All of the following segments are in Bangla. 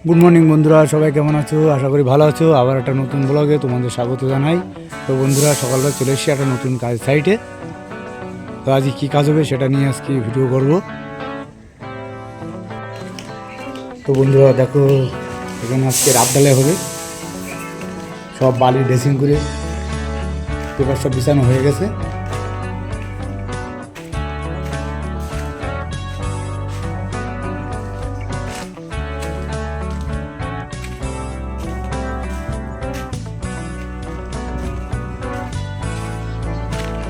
গুড মর্নিং বন্ধুরা, সবাই কেমন আছো? আশা করি ভালো আছো। আবার একটা নতুন ব্লগে তোমাদের স্বাগত জানাই। তো বন্ধুরা, সকালবেলা চলে এসেছি একটা নতুন কাজ সাইটে। তো আজকে কী কাজ হবে সেটা নিয়ে আজকে ভিডিও করব। তো বন্ধুরা দেখো, এখানে আজকে রাত ঢালাই হবে। সব বালি ড্রেসিং করে পেপার সব বিছানো হয়ে গেছে।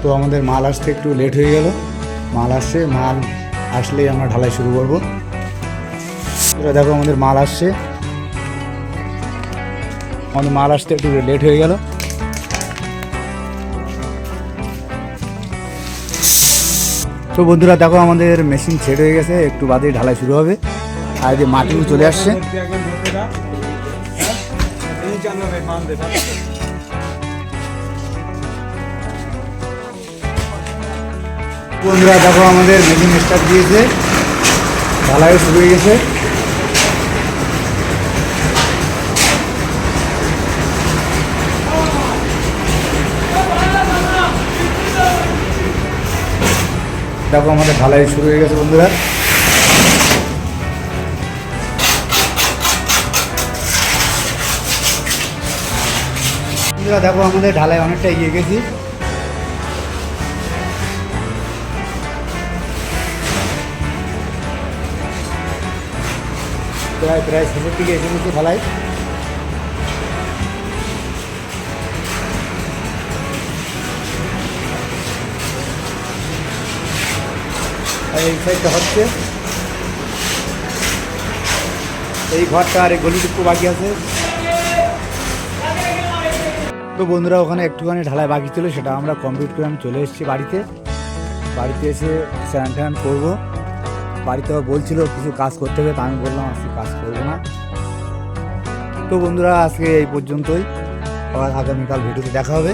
তো আমাদের মাল আসতে একটু লেট হয়ে গেল। মাল আসলেই আমরা ঢালাই শুরু করব। দেখো আমাদের মাল আসছে। আমাদের মাল আসতে একটু লেট হয়ে গেল। তো বন্ধুরা দেখো, আমাদের মেশিন সেট হয়ে গেছে, একটু বাদে ঢালাই শুরু হবে। আর যে মাটিও চলে আসছে। বন্ধুরা দেখো, আমাদের মেশিন স্টার্ট দিয়েছে, ঢালাইও শুরু হয়ে গেছে। দেখো আমাদের ঢালাই শুরু হয়ে গেছে বন্ধুরা। বন্ধুরা দেখো, আমাদের ঢালাই অনেকটা এগিয়ে গেছি। প্রায় শেষের দিকে এসে গেছে ঢালাই। আর এই সাইডটা হচ্ছে, এই ঘরটা আর এই গলিটুকু বাকি আছে। তো বন্ধুরা, ওখানে একটুখানি ঢালাই বাকি ছিল, সেটা আমরা কমপ্লিট করে আমি চলে এসেছি বাড়িতে এসে স্নান টান করবো। বাড়িতে বলছিল কিছু কাজ করতে হবে, তা আমি বললাম আজকে কাজ করবো না। তো বন্ধুরা, আজকে এই পর্যন্তই। আবার আগামীকাল ভিডিওতে দেখা হবে।